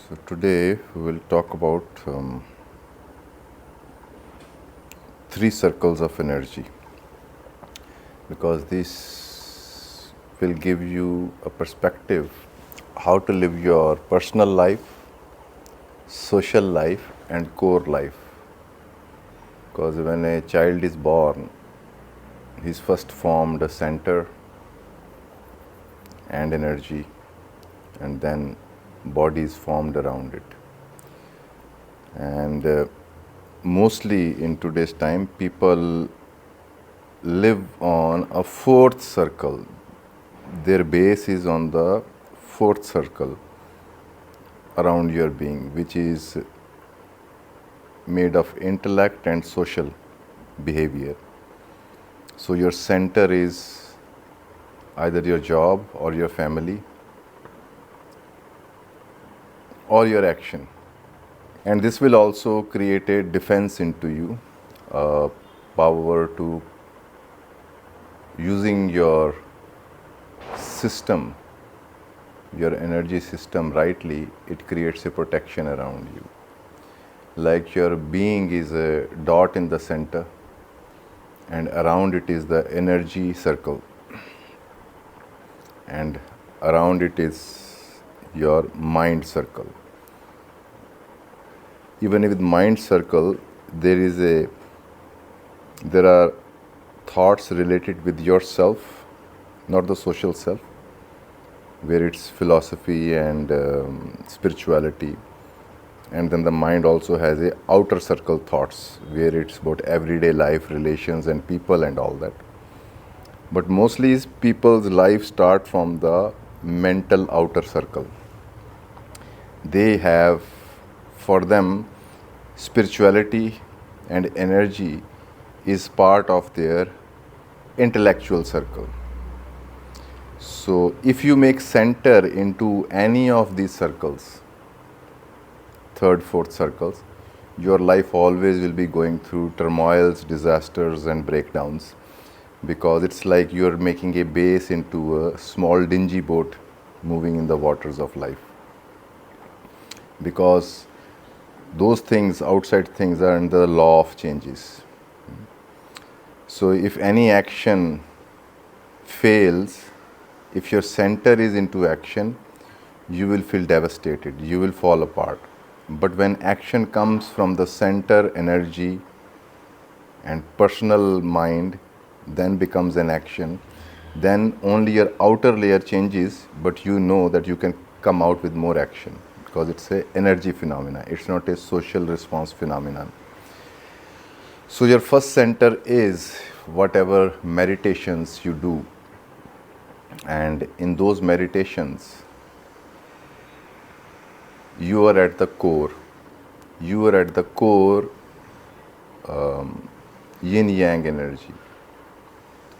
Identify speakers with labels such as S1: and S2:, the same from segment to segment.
S1: So today we will talk about three circles of energy, because this will give you a perspective how to live your personal life, social life and core life. Because when a child is born, he's first formed a center and energy, and then body is formed around it. And mostly in today's time, people live on a fourth circle. Their base is on the fourth circle around your being, which is made of intellect and social behavior. So your center is either your job or your family or your action. And this will also create a defense into you, power to using your system, your energy system rightly. It creates a protection around you. Like your being is a dot in the center, and around it is the energy circle, and around it is your mind circle. Even with mind circle, there are thoughts related with yourself, not the social self, where it's philosophy and spirituality. And then the mind also has a outer circle thoughts, where it's about everyday life, relations and people and all that. But mostly people's life start from the mental outer circle. They have, for them, spirituality and energy is part of their intellectual circle. So if you make center into any of these circles, third, fourth circles, your life always will be going through turmoils, disasters and breakdowns, because it's like you're making a base into a small dingy boat moving in the waters of life. Because those things, outside things, are in the law of changes. So if any action fails, if your center is into action, you will feel devastated, you will fall apart. But when action comes from the center energy and personal mind, then becomes an action, then only your outer layer changes, but you know that you can come out with more action, because it's an energy phenomena, it's not a social response phenomenon. So your first center is whatever meditations you do, and in those meditations you are at the core. You are at the core yin yang energy,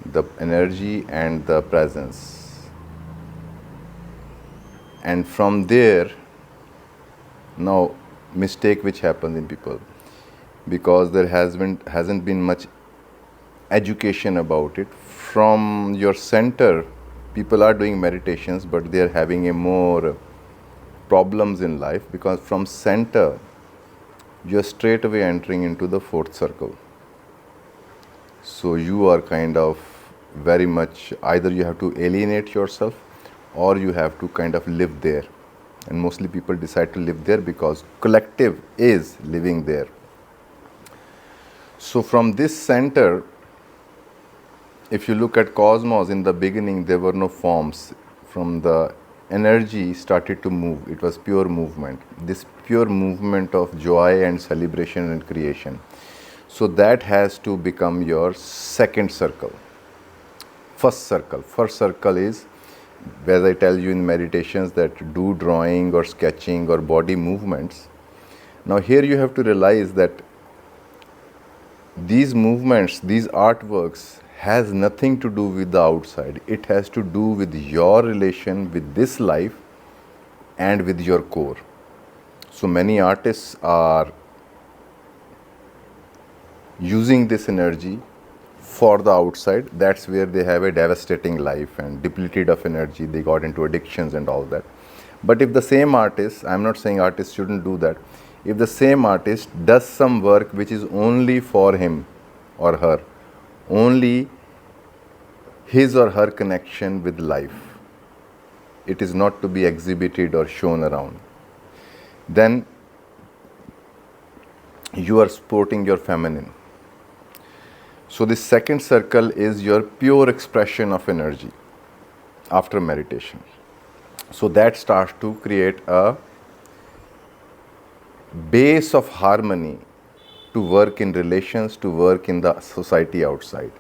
S1: the energy and the presence. And from there, now mistake which happens in people, because there hasn't been much education about it. From your center, people are doing meditations, but they are having a more problems in life, because from center you are straight away entering into the fourth circle. So you are kind of very much, either you have to alienate yourself or you have to kind of live there. And mostly people decide to live there because collective is living there. So from this center, if you look at cosmos, in the beginning there were no forms. From the energy started to move, it was pure movement, this pure movement of joy and celebration and creation. So that has to become your second circle. First circle is, as I tell you in meditations, that do drawing or sketching or body movements. Now here you have to realize that these movements, these artworks, has nothing to do with the outside. It has to do with your relation with this life and with your core. So many artists are using this energy for the outside. That's where they have a devastating life and depleted of energy. They got into addictions and all that. But if the same artist, I'm not saying artists shouldn't do that, if the same artist does some work which is only for him or her, only his or her connection with life, it is not to be exhibited or shown around, then you are supporting your feminine. So this second circle is your pure expression of energy after meditation. So that starts to create a base of harmony to work in relations, to work in the society outside,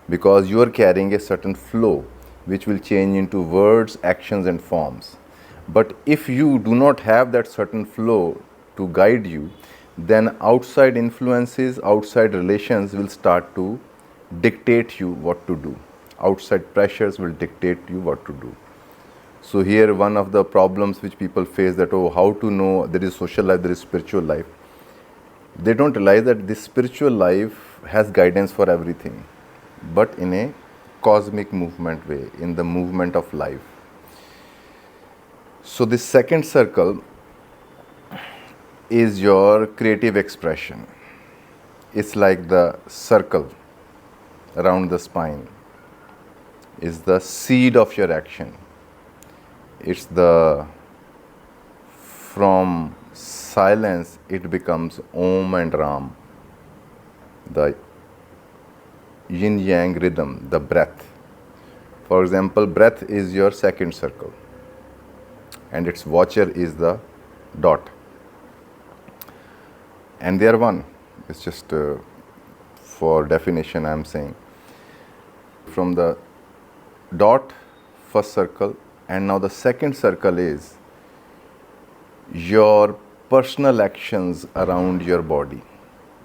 S1: because you are carrying a certain flow which will change into words, actions and forms. But if you do not have that certain flow to guide you, then outside influences, outside relations will start to dictate you what to do. Outside pressures will dictate you what to do. So here one of the problems which people face, that how to know there is social life, there is spiritual life. They don't realize that this spiritual life has guidance for everything, but in a cosmic movement way, in the movement of life. So this second circle is your creative expression. It's like the circle around the spine, is the seed of your action. It's the, from silence it becomes Om and Ram, the yin yang rhythm, the breath. For example, breath is your second circle and its watcher is the dot, and they are one. It's just for definition I am saying. From the dot, first circle, and now the second circle is your personal actions around your body.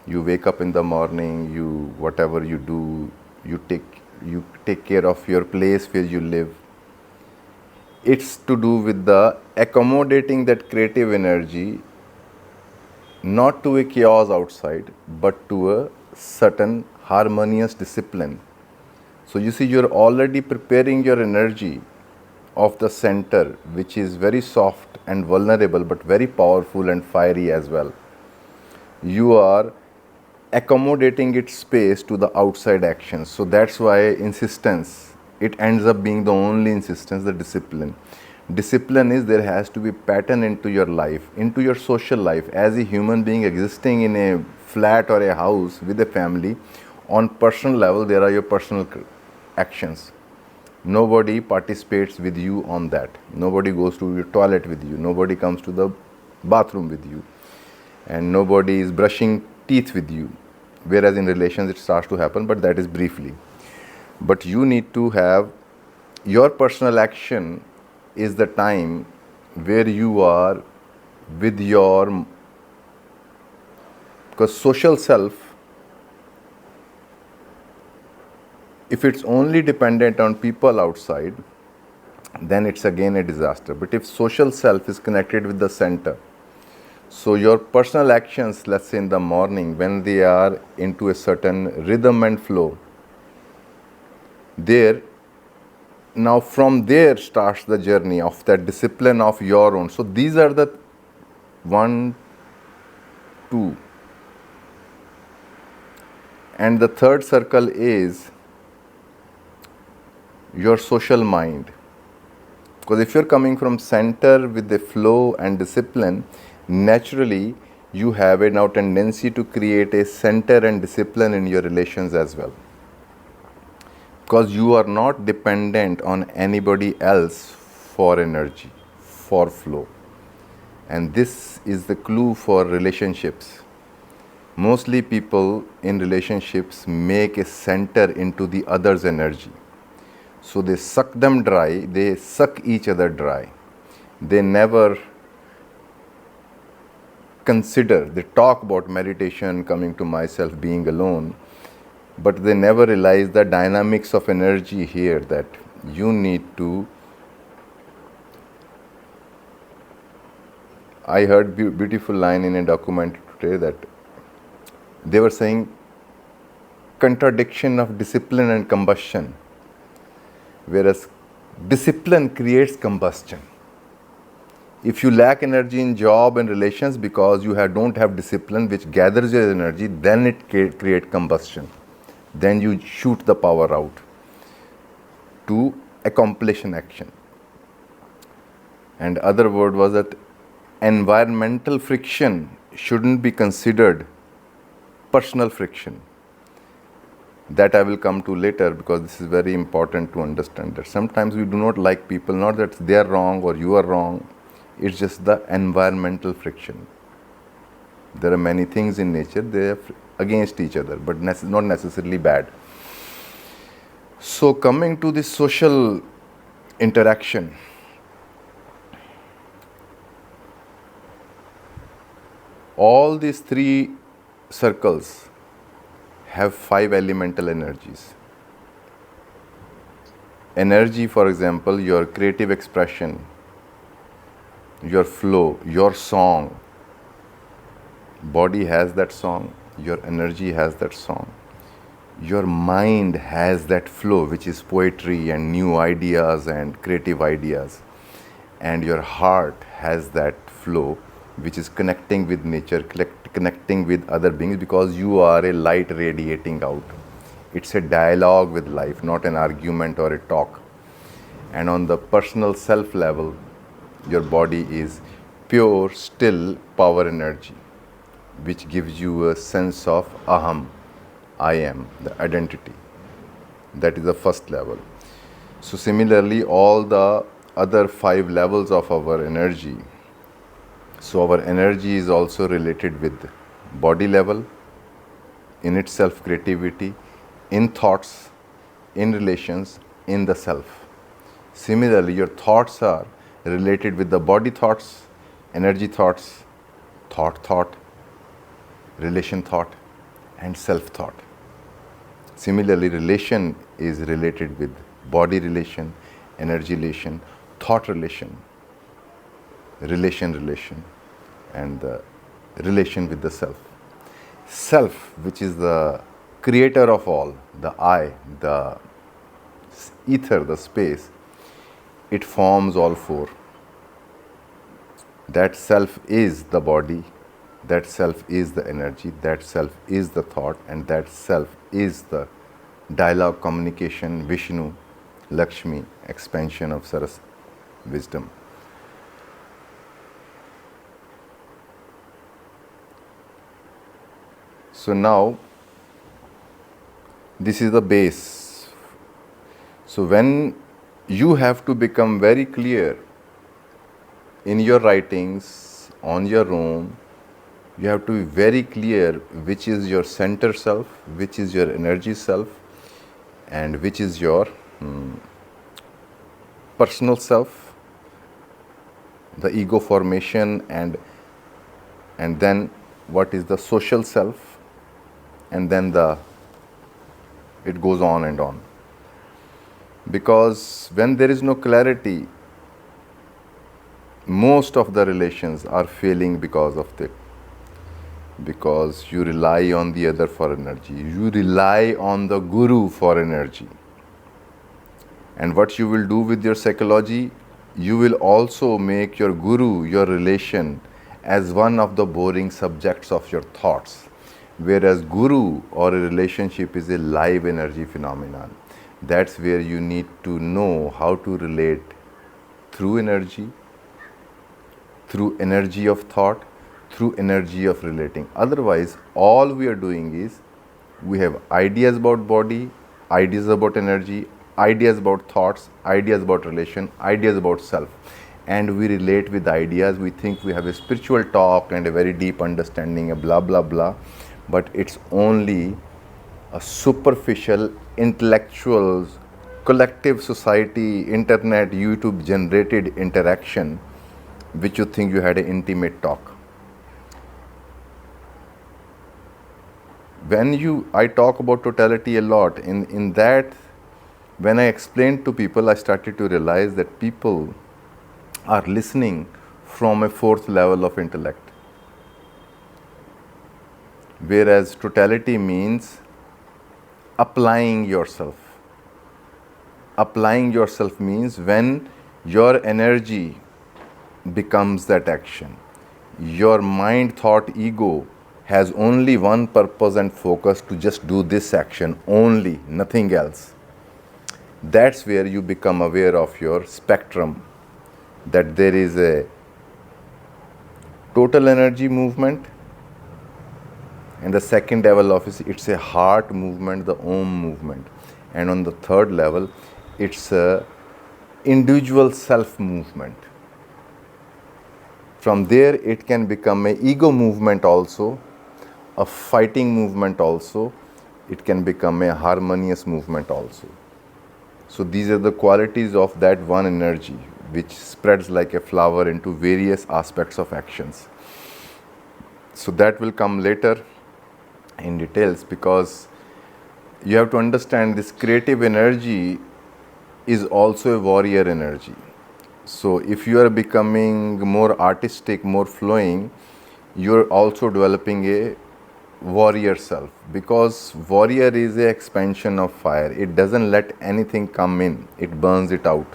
S1: You wake up in the morning, you whatever you do, you take care of your place where you live. It's to do with the accommodating that creative energy, not to a chaos outside, but to a certain harmonious discipline. So you see, you're already preparing your energy of the center, which is very soft and vulnerable, but very powerful and fiery as well. You are accommodating its space to the outside actions. So that's why insistence, it ends up being the only insistence, the discipline. Discipline is there has to be pattern into your life, into your social life. As a human being existing in a flat or a house with a family, on personal level there are your personal actions. Nobody participates with you on that. Nobody goes to your toilet with you. Nobody comes to the bathroom with you. And nobody is brushing teeth with you. Whereas in relations it starts to happen, but that is briefly. But you need to have your personal action is the time where you are with your, because social self, if it's only dependent on people outside, then it's again a disaster. But if social self is connected with the center, so your personal actions, let's say in the morning, when they are into a certain rhythm and flow, there, now from there starts the journey of that discipline of your own. So these are the 1, 2. And the third circle is your social mind. Because if you're coming from center with the flow and discipline, naturally you have a now tendency to create a center and discipline in your relations as well. Because you are not dependent on anybody else for energy, for flow. And this is the clue for relationships. Mostly people in relationships make a center into the other's energy. So they suck them dry, they suck each other dry. They never consider, they talk about meditation, coming to myself, being alone, but they never realize the dynamics of energy here, that you need to. I heard beautiful line in a documentary today that they were saying contradiction of discipline and combustion, whereas discipline creates combustion. If you lack energy in job and relations because you don't have discipline which gathers your energy, then it create combustion. Then you shoot the power out to accomplish an action. And other word was that environmental friction shouldn't be considered personal friction. That I will come to later, because this is very important to understand that sometimes we do not like people, not that they are wrong or you are wrong, it's just the environmental friction. There are many things in nature, they are against each other, but not necessarily bad. So coming to this social interaction, all these three circles have 5 elemental energies. Energy, for example, your creative expression, your flow, your song. Body has that song, your energy has that song. Your mind has that flow, which is poetry and new ideas and creative ideas. And your heart has that flow, which is connecting with nature, connecting with other beings, because you are a light radiating out. It's a dialogue with life, not an argument or a talk. And on the personal self level, your body is pure, still power energy, which gives you a sense of aham, I am, the identity. That is the first level. So similarly, all the other 5 levels of our energy. So our energy is also related with body level, in itself creativity, in thoughts, in relations, in the self. Similarly, your thoughts are related with the body thoughts, energy thoughts, thought, relation thought, and self thought. Similarly, relation is related with body relation, energy relation, thought relation, and the relation with the self. Self, which is the creator of all, the I, the ether, the space, it forms all 4. That self is the body, that self is the energy, that self is the thought, and that self is the dialogue, communication, Vishnu, Lakshmi, expansion of Saras, wisdom. So now, this is the base. So when you have to become very clear in your writings, on your own, you have to be very clear which is your center self, which is your energy self, and which is your personal self, the ego formation, and then what is the social self, and then it goes on and on. Because when there is no clarity, most of the relations are failing because of that. Because you rely on the other for energy, you rely on the guru for energy. And what you will do with your psychology, you will also make your guru, your relation, as one of the boring subjects of your thoughts. Whereas guru or a relationship is a live energy phenomenon. That's where you need to know how to relate through energy of thought, through energy of relating. Otherwise, all we are doing is we have ideas about body, ideas about energy, ideas about thoughts, ideas about relation, ideas about self. And we relate with ideas. We think we have a spiritual talk and a very deep understanding, a blah, blah, blah. But it's only a superficial, intellectual, collective society, internet, YouTube generated interaction, which you think you had an intimate talk. I talk about totality a lot. In that, when I explained to people, I started to realize that people are listening from a 4th level of intellect. Whereas totality means applying yourself. Applying yourself means when your energy becomes that action. Your mind, thought, ego has only one purpose and focus, to just do this action only, nothing else. That's where you become aware of your spectrum, that there is a total energy movement, and the second level of it's a heart movement, the Om movement, and on the third level it's a individual self movement. From there it can become a ego movement also, a fighting movement also, it can become a harmonious movement also. So these are the qualities of that one energy, which spreads like a flower into various aspects of actions. So that will come later in details, because you have to understand this creative energy is also a warrior energy. So if you are becoming more artistic, more flowing, you're also developing a warrior self, because warrior is a expansion of fire. It doesn't let anything come in, it burns it out.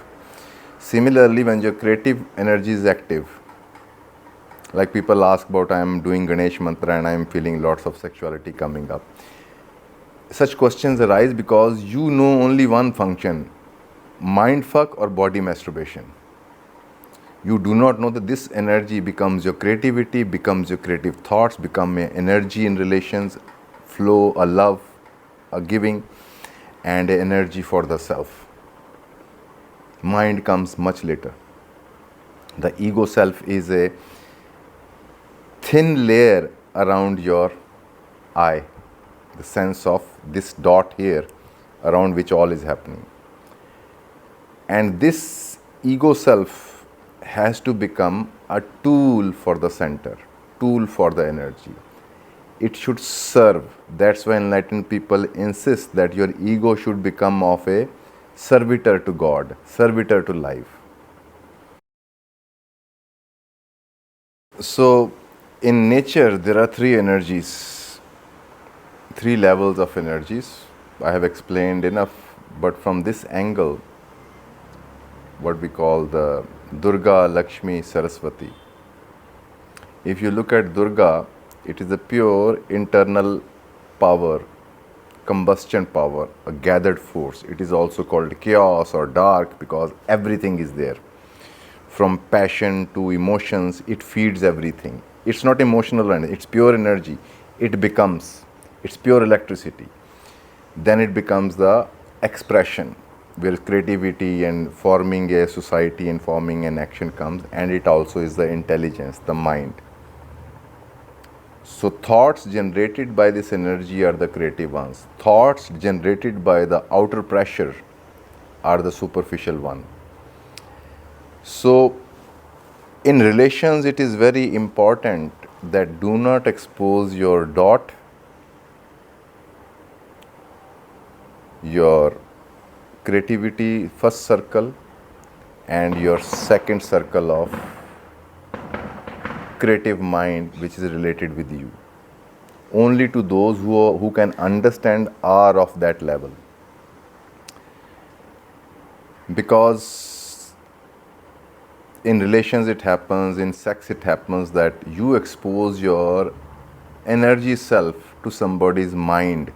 S1: Similarly, when your creative energy is active, like people ask about, I am doing Ganesh mantra and I am feeling lots of sexuality coming up. Such questions arise because you know only one function, mind fuck or body masturbation. You do not know that this energy becomes your creativity, becomes your creative thoughts, become an energy in relations, flow, a love, a giving, and an energy for the self. Mind comes much later. The ego self is a thin layer around your eye, the sense of this dot here around which all is happening. And this ego self has to become a tool for the center, tool for the energy. It should serve. That's why enlightened people insist that your ego should become of a servitor to God, servitor to life. So in nature there are three energies, three levels of energies. I have explained enough, but from this angle, what we call the Durga, Lakshmi, Saraswati. If you look at Durga, it is a pure internal power, combustion power, a gathered force. It is also called chaos or dark because everything is there. From passion to emotions, it feeds everything. It's not emotional energy, it's pure energy. It's pure electricity. Then it becomes the expression, where creativity and forming a society and forming an action comes, and it also is the intelligence, the mind. So thoughts generated by this energy are the creative ones. Thoughts generated by the outer pressure are the superficial one. So in relations, it is very important that do not expose your dot, your creativity first circle, and your second circle of creative mind, which is related with you, only to those who can understand are of that level. Because in relations it happens, in sex it happens, that you expose your energy self to somebody's mind.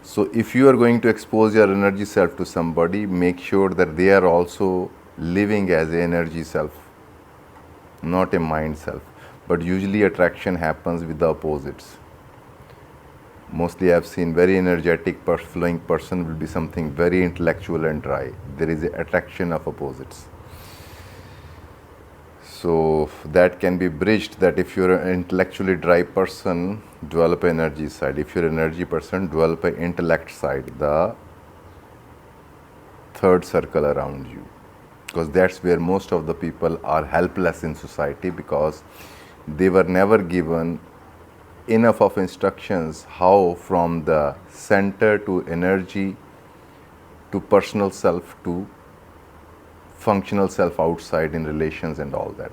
S1: So if you are going to expose your energy self to somebody, make sure that they are also living as an energy self, not a mind self. But usually attraction happens with the opposites. Mostly I've seen very energetic, flowing person will be something very intellectual and dry. There is an attraction of opposites. So that can be bridged, that if you're an intellectually dry person, develop an energy side. If you're an energy person, develop an intellect side, the third circle around you. Because that's where most of the people are helpless in society, because they were never given enough of instructions how from the center to energy to personal self to functional self outside in relations and all that.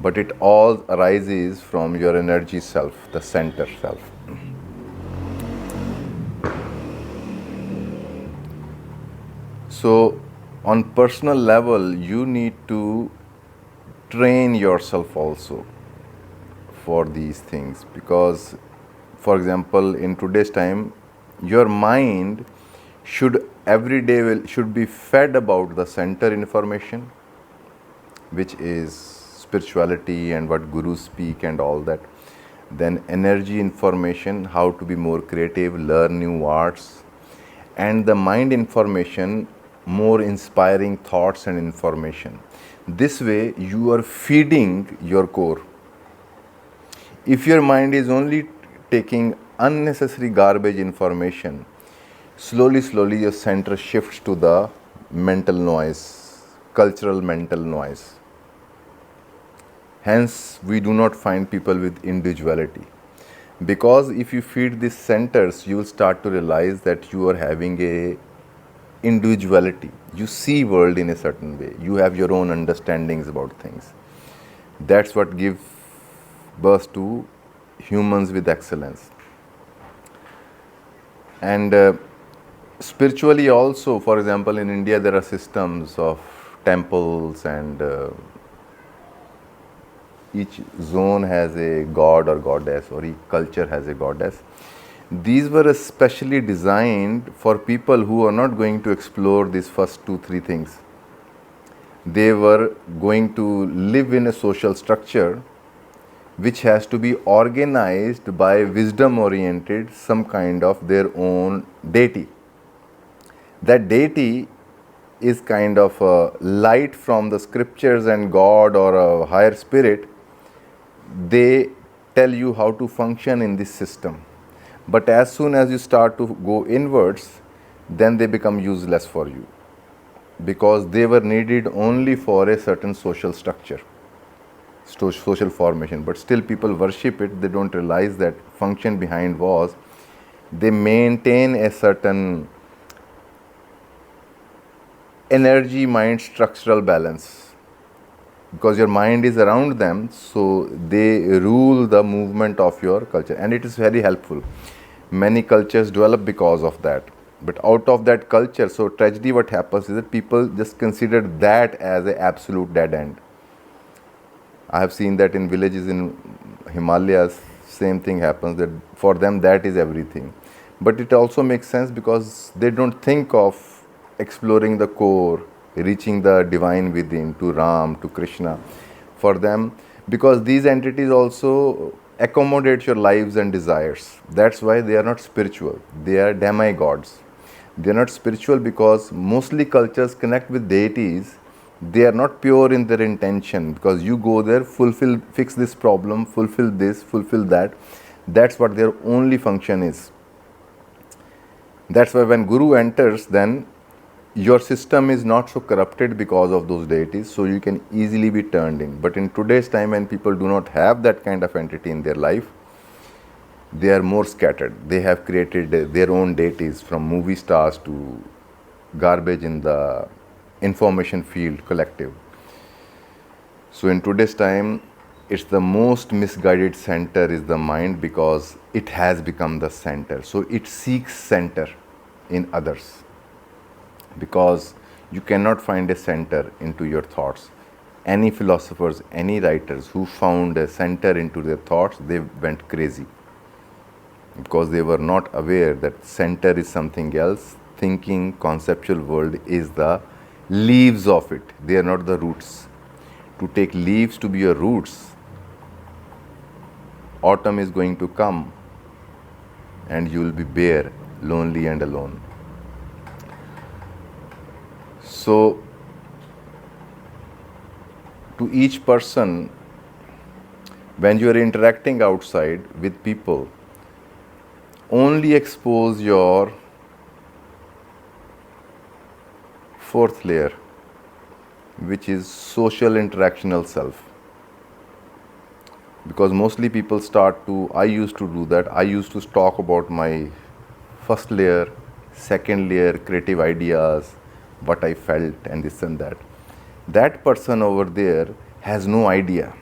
S1: But it all arises from your energy self, the center self. So On personal level, you need to train yourself also for these things, because for example in today's time your mind should every day should be fed about the center information, which is spirituality and what gurus speak and all that. Then energy information, how to be more creative, learn new arts. And the mind information, more inspiring thoughts and information. This way you are feeding your core. If your mind is only taking unnecessary garbage information, slowly your center shifts to the mental noise, cultural mental noise. Hence, we do not find people with individuality. Because if you feed these centers, you will start to realize that you are having a individuality. You see world in a certain way. You have your own understandings about things. That's what gives birth to humans with excellence. And spiritually also, for example, in India there are systems of temples, and each zone has a god or goddess, or each culture has a goddess. These were especially designed for people who are not going to explore these first 2-3 things. They were going to live in a social structure which has to be organized by wisdom oriented, some kind of their own deity. That deity is kind of a light from the scriptures and God or a higher spirit. They tell you how to function in this system. But as soon as you start to go inwards, then they become useless for you, because they were needed only for a certain social structure, social formation. But still people worship it. They don't realize that function behind was they maintain a certain energy mind structural balance, because your mind is around them, so they rule the movement of your culture, and it is very helpful. Many cultures develop because of that. But out of that culture, so tragedy what happens is that people just consider that as an absolute dead end. I have seen that in villages in Himalayas, same thing happens, that for them that is everything. But it also makes sense because they don't think of exploring the core, reaching the divine within, to Ram, to Krishna. For them, because these entities also accommodate your lives and desires. That's why they are not spiritual. They are demigods. They are not spiritual because mostly cultures connect with deities. They are not pure in their intention, because you go there, fulfill, fix this problem, fulfill this, fulfill that. That's what their only function is. That's why when Guru enters, then your system is not so corrupted because of those deities, so you can easily be turned in. But in today's time, when people do not have that kind of entity in their life, they are more scattered. They have created their own deities, from movie stars to garbage in the information field collective. So in today's time, it's the most misguided center is the mind, because it has become the center. So it seeks center in others, because you cannot find a center into your thoughts. Any philosophers, any writers who found a center into their thoughts, they went crazy, because they were not aware that center is something else. Thinking, conceptual world is the leaves of it. They are not the roots. To take leaves to be your roots, autumn is going to come and you will be bare, lonely and alone. So, to each person, when you are interacting outside with people, only expose your fourth layer, which is social interactional self. Because mostly people start to, I used to do that, I used to talk about my first layer, second layer, creative ideas, what I felt and this and that. That person over there has no idea.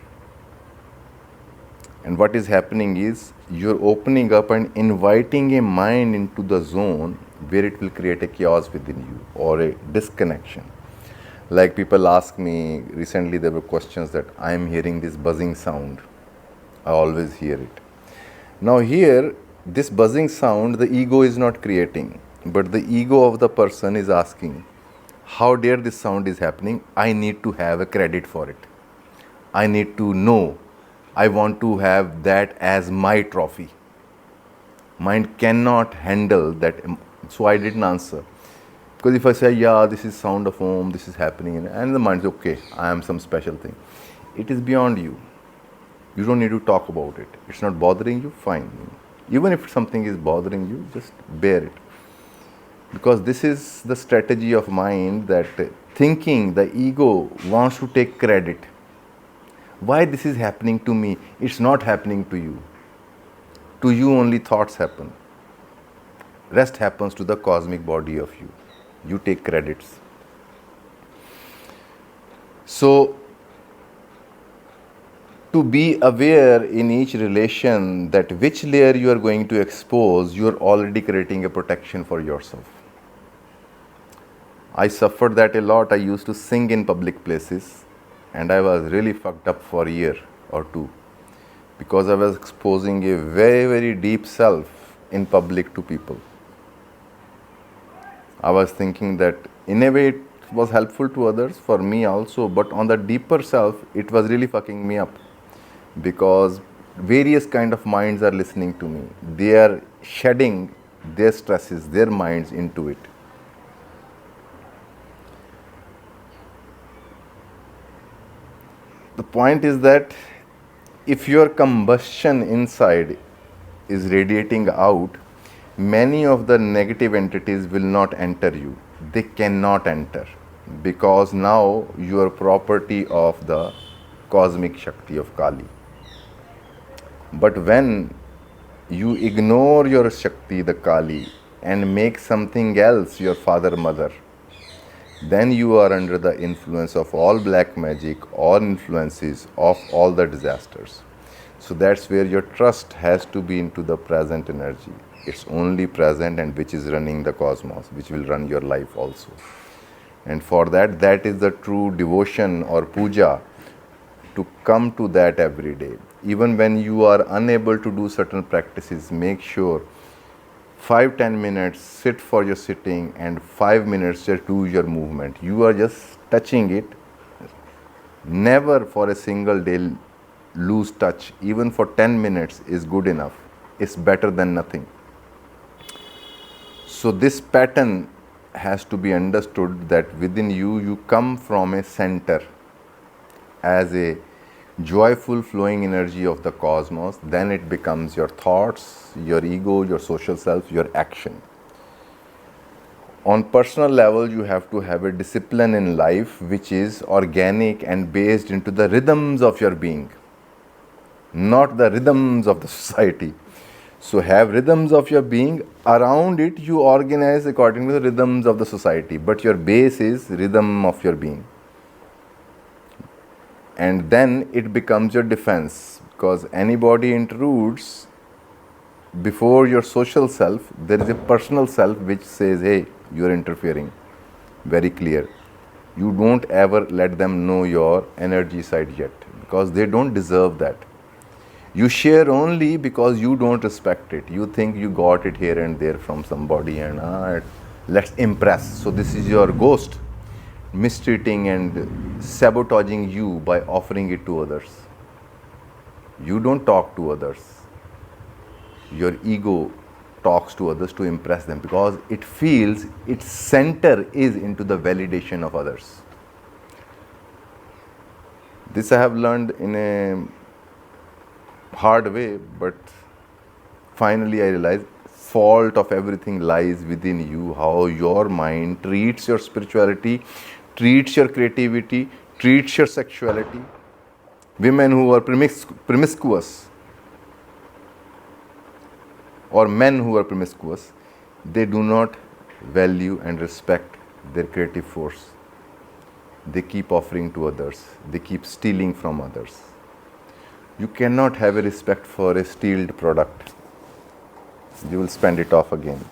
S1: And what is happening is, you're opening up and inviting a mind into the zone where it will create a chaos within you or a disconnection. Like people ask me, recently there were questions that I am hearing this buzzing sound. I always hear it. Now here, this buzzing sound, the ego is not creating, but the ego of the person is asking, how dare this sound is happening? I need to have a credit for it. I need to know. I want to have that as my trophy. Mind cannot handle that. So I didn't answer. Because if I say, yeah, this is sound of Om, this is happening, and the mind is okay, I am some special thing. It is beyond you. You don't need to talk about it. It's not bothering you, fine. Even if something is bothering you, just bear it. Because this is the strategy of mind, that thinking, the ego wants to take credit. Why this is happening to me? It's not happening to you. To you only thoughts happen. Rest happens to the cosmic body of you. You take credits. So, to be aware in each relation that which layer you are going to expose, you are already creating a protection for yourself. I suffered that a lot. I used to sing in public places and I was really fucked up for a year or two because I was exposing a very, very deep self in public to people. I was thinking that in a way it was helpful to others, for me also, but on the deeper self, it was really fucking me up. Because various kind of minds are listening to me. They are shedding their stresses, their minds into it. The point is that if your combustion inside is radiating out, many of the negative entities will not enter you. They cannot enter because now you are property of the cosmic Shakti of Kali. But when you ignore your Shakti, the Kali, and make something else your father, mother, then you are under the influence of all black magic, all influences of all the disasters. So that's where your trust has to be into the present energy. It's only present and which is running the cosmos, which will run your life also. And for that, that is the true devotion or puja, to come to that every day. Even when you are unable to do certain practices, make sure 5-10 minutes sit for your sitting and 5 minutes just do your movement. You are just touching it. Never for a single day lose touch. Even for 10 minutes is good enough. It's better than nothing. So this pattern has to be understood, that within you, you come from a center as a joyful flowing energy of the cosmos. Then it becomes your thoughts, your ego, your social self, your action. On personal level, you have to have a discipline in life which is organic and based into the rhythms of your being, not the rhythms of the society. So have rhythms of your being. Around it, you organize according to the rhythms of the society, but your base is rhythm of your being. And then it becomes your defense, because anybody intrudes before your social self, there is a personal self which says, hey, you are interfering. Very clear. You don't ever let them know your energy side yet, because they don't deserve that. You share only because you don't respect it. You think you got it here and there from somebody and let's impress. So this is your ghost mistreating and sabotaging you by offering it to others. You don't talk to others. Your ego talks to others to impress them, because it feels its center is into the validation of others. This I have learned in a hard way, but finally I realized fault of everything lies within you, how your mind treats your spirituality, treats your creativity, treats your sexuality. Women who are promiscuous or men who are promiscuous, they do not value and respect their creative force. They keep offering to others. They keep stealing from others. You cannot have a respect for a stealed product. You will spend it off again.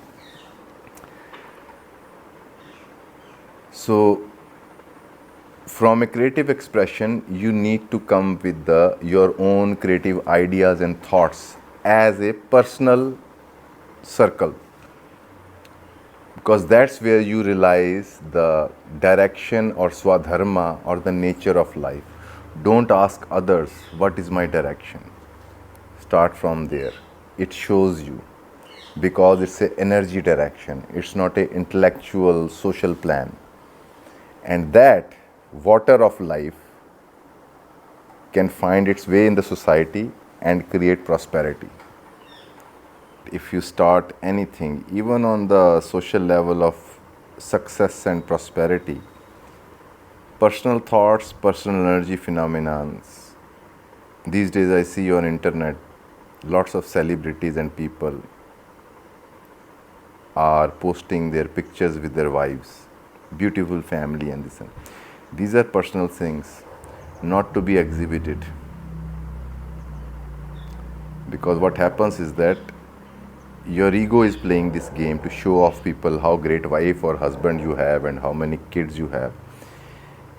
S1: So from a creative expression, you need to come with your own creative ideas and thoughts as a personal circle, because that's where you realize the direction or swadharma or the nature of life. Don't ask others, what is my direction? Start from there. It shows you, because it's an energy direction. It's not an intellectual social plan. And that water of life can find its way in the society and create prosperity. If you start anything, even on the social level of success and prosperity, personal thoughts, personal energy phenomenons. These days I see on internet, lots of celebrities and people are posting their pictures with their wives, beautiful family and this. These are personal things, not to be exhibited. Because what happens is that your ego is playing this game to show off people how great wife or husband you have and how many kids you have.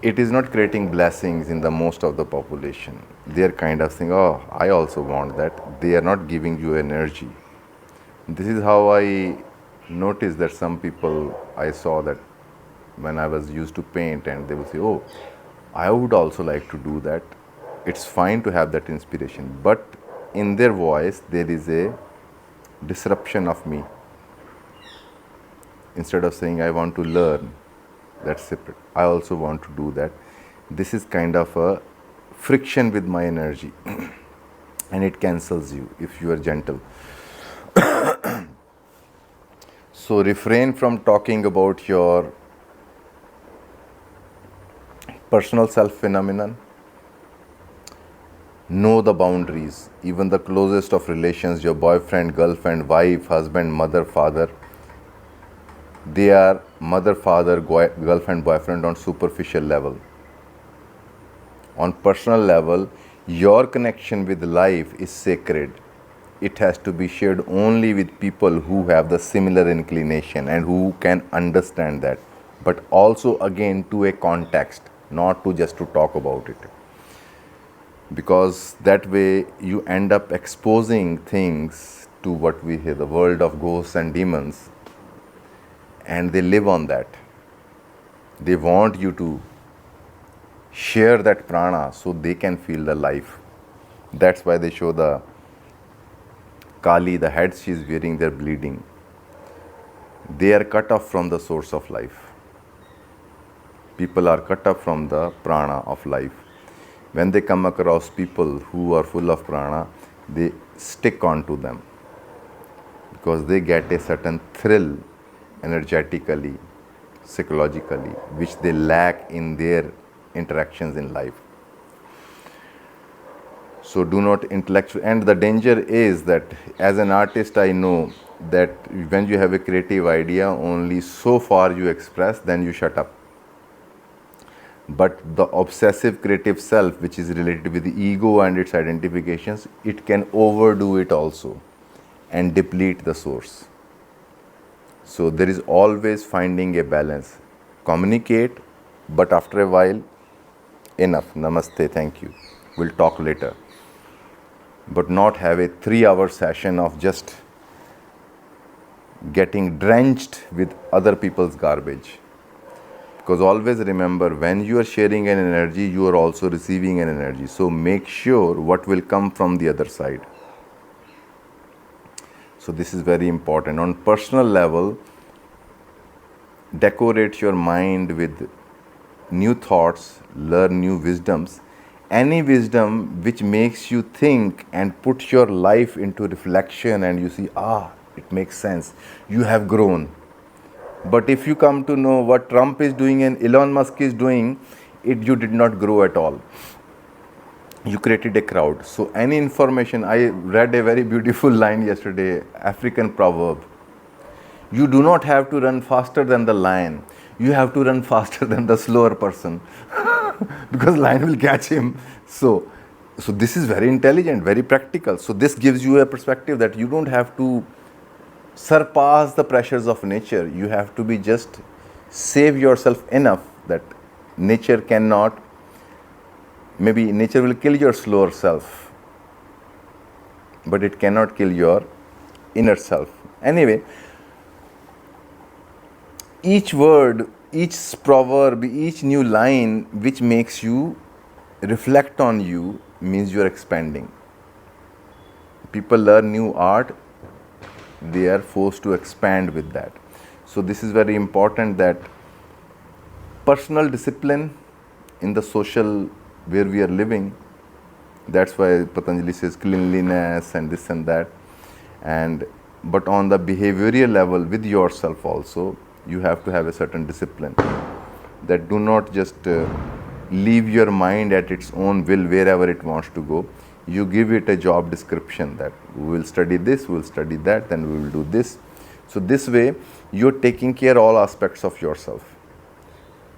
S1: It is not creating blessings in the most of the population. They are kind of saying, oh, I also want that. They are not giving you energy. This is how I noticed that some people, I saw that when I was used to paint, and they will say, oh, I would also like to do that. It's fine to have that inspiration, but in their voice there is a disruption of me. Instead of saying I want to learn, that's separate, I also want to do that. This is kind of a friction with my energy and it cancels you if you are gentle. So refrain from talking about your personal self phenomenon. Know the boundaries. Even the closest of relations, your boyfriend, girlfriend, wife, husband, mother, father, they are mother, father, girlfriend, boyfriend on superficial level. On personal level, your connection with life is sacred. It has to be shared only with people who have the similar inclination and who can understand that. But also again to a context, not to just to talk about it. Because that way you end up exposing things to what we hear, the world of ghosts and demons, and they live on that. They want you to share that prana so they can feel the life. That's why they show the Kali, the head she is wearing, they're bleeding. They are cut off from the source of life. People are cut off from the prana of life. When they come across people who are full of prana, they stick on to them because they get a certain thrill energetically, psychologically, which they lack in their interactions in life. So do not intellectual. And the danger is that as an artist, I know that when you have a creative idea, only so far you express, then you shut up. But the obsessive creative self, which is related with the ego and its identifications, it can overdo it also and deplete the source. So there is always finding a balance. Communicate, but after a while, enough, namaste, thank you, we'll talk later. But not have a 3-hour session of just getting drenched with other people's garbage. Because always remember, when you are sharing an energy, you are also receiving an energy. So make sure what will come from the other side. So this is very important. On personal level, decorate your mind with new thoughts, learn new wisdoms. Any wisdom which makes you think and put your life into reflection and you see, it makes sense. You have grown. But if you come to know what Trump is doing and Elon Musk is doing, you did not grow at all. You created a crowd. So any information, I read a very beautiful line yesterday, African proverb. You do not have to run faster than the lion. You have to run faster than the slower person. Because lion will catch him. So this is very intelligent, very practical. So this gives you a perspective that you don't have to surpass the pressures of nature. You have to be just save yourself enough that Nature cannot, maybe nature will kill your slower self, but it cannot kill your inner self. Anyway, each word, each proverb, each new line which makes you reflect on you means you are expanding. People learn new art, they are forced to expand with that. So this is very important, that personal discipline in the social where we are living. That's why Patanjali says cleanliness and this and that. But on the behavioral level with yourself also, you have to have a certain discipline, that do not just leave your mind at its own will wherever it wants to go. You give it a job description, that we will study this, we will study that, then we will do this. So this way you're taking care all aspects of yourself.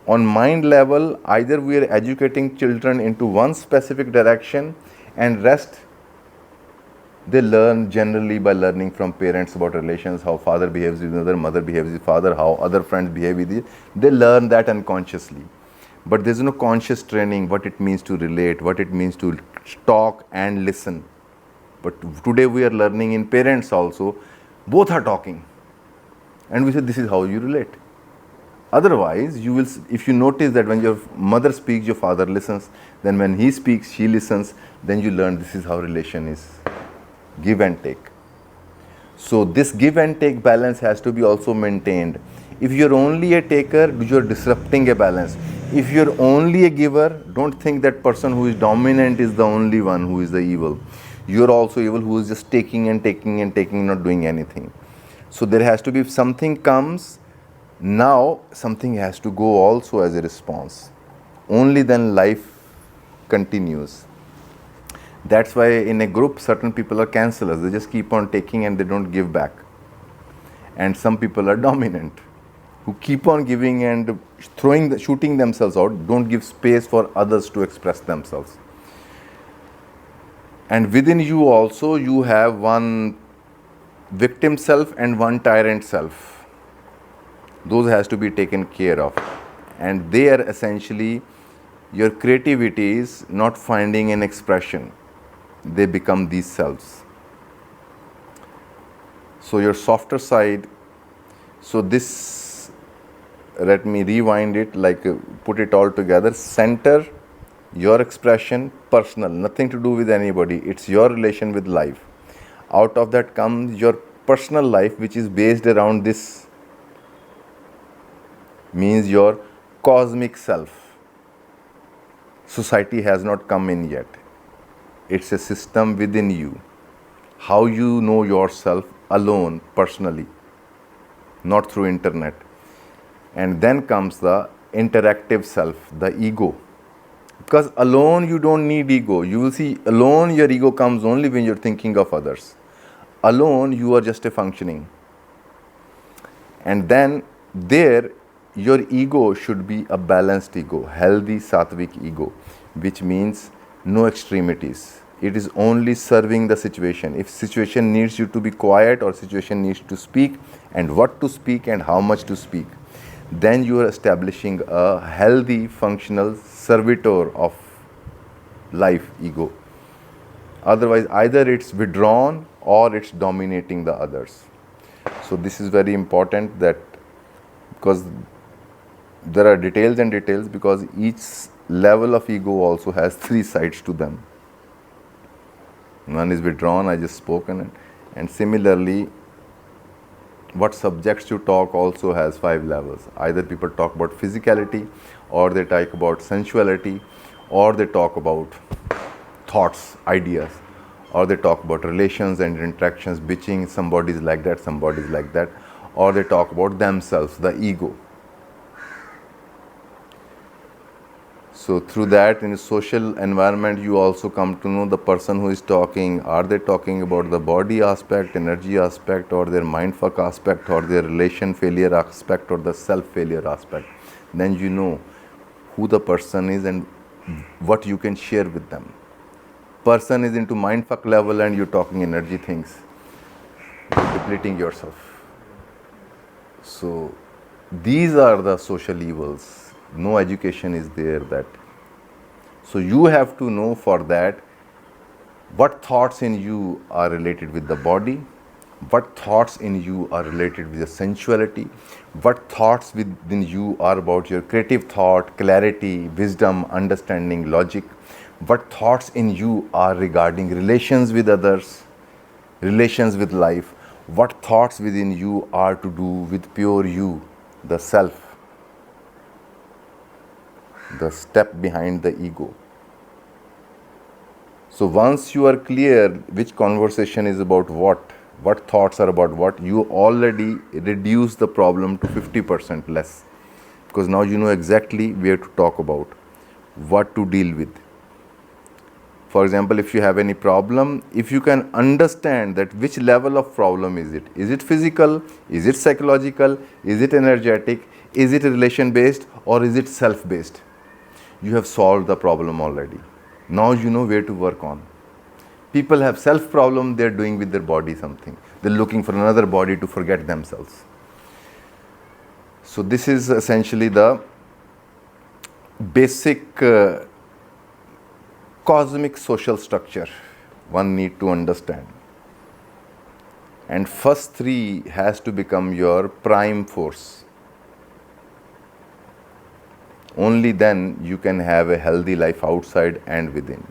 S1: On mind level, either we are educating children into one specific direction, and rest they learn generally by learning from parents about relations, how father behaves with mother, mother behaves with father, how other friends behave with you. They learn that unconsciously. But there is no conscious training, what it means to relate, what it means to talk and listen. But today we are learning in parents also, both are talking. And we say this is how you relate. Otherwise, you will, if you notice that when your mother speaks, your father listens. Then when he speaks, she listens. Then you learn this is how relation is. Give and take. So this give and take balance has to be also maintained. If you're only a taker, you're disrupting a balance. If you're only a giver, don't think that person who is dominant is the only one who is the evil. You're also evil who is just taking and taking and taking, not doing anything. So there has to be, if something comes, now something has to go also as a response. Only then life continues. That's why in a group, certain people are cancelers. They just keep on taking and they don't give back. And some people are dominant, who keep on giving and shooting themselves out, don't give space for others to express themselves. And within you also, you have one victim self and one tyrant self. Those has to be taken care of. And they are essentially, your creativity is not finding an expression. They become these selves. So your softer side, so this, let me rewind it, like put it all together. Center your expression, personal, nothing to do with anybody. It's your relation with life. Out of that comes your personal life, which is based around this, means your cosmic self. Society has not come in yet. It's a system within you. How you know yourself alone, personally, not through internet. And then comes the interactive self, the ego. Because alone you don't need ego. You will see, alone your ego comes only when you're thinking of others. Alone you are just a functioning. And then there, your ego should be a balanced ego, healthy sattvic ego, which means no extremities. It is only serving the situation. If situation needs you to be quiet or situation needs to speak, and what to speak and how much to speak, then you are establishing a healthy, functional servitor of life ego. Otherwise, either it's withdrawn or it's dominating the others. So this is very important, that because there are details and details, because each level of ego also has three sides to them. One is withdrawn, I just spoken, and similarly, what subjects you talk also has 5 levels. Either people talk about physicality, or they talk about sensuality, or they talk about thoughts, ideas, or they talk about relations and interactions, bitching, somebody is like that, somebody is like that, or they talk about themselves, the ego. So through that, in a social environment, you also come to know the person who is talking. Are they talking about the body aspect, energy aspect, or their mindfuck aspect, or their relation failure aspect, or the self failure aspect? Then you know who the person is and what you can share with them. Person is into mindfuck level and you're talking energy things. You're depleting yourself. So these are the social evils No education is there that. So you have to know for that what thoughts in you are related with the body, what thoughts in you are related with your sensuality, what thoughts within you are about your creative thought, clarity, wisdom, understanding, logic, what thoughts in you are regarding relations with others, relations with life, what thoughts within you are to do with pure you, the self, the step behind the ego. So once you are clear which conversation is about what thoughts are about what, you already reduce the problem to 50% less, because now you know exactly where to talk about, what to deal with. For example, if you have any problem, if you can understand that which level of problem is it physical, is it psychological, is it energetic, is it relation based, or is it self based, you have solved the problem already. Now you know where to work on. People have self problem, they're doing with their body something, they're looking for another body to forget themselves. So this is essentially the basic cosmic social structure one need to understand. And first three has to become your prime force. Only then you can have a healthy life outside and within.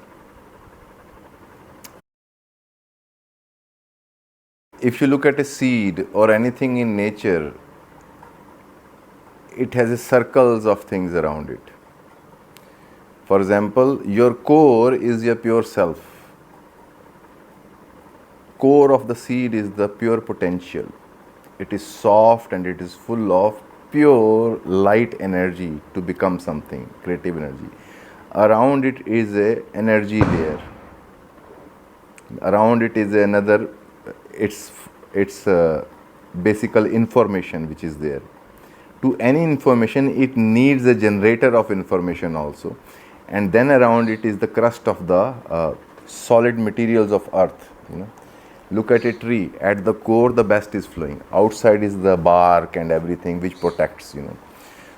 S1: If you look at a seed or anything in nature, it has a circles of things around it. For example, your core is your pure self. Core of the seed is the pure potential. It is soft and it is full of pure light energy to become something, creative energy. Around it is a energy layer. Around it is another, it's basic information which is there. To any information, it needs a generator of information also. And then around it is the crust of the solid materials of earth. Look at a tree. At the core, the best is flowing. Outside is the bark and everything which protects.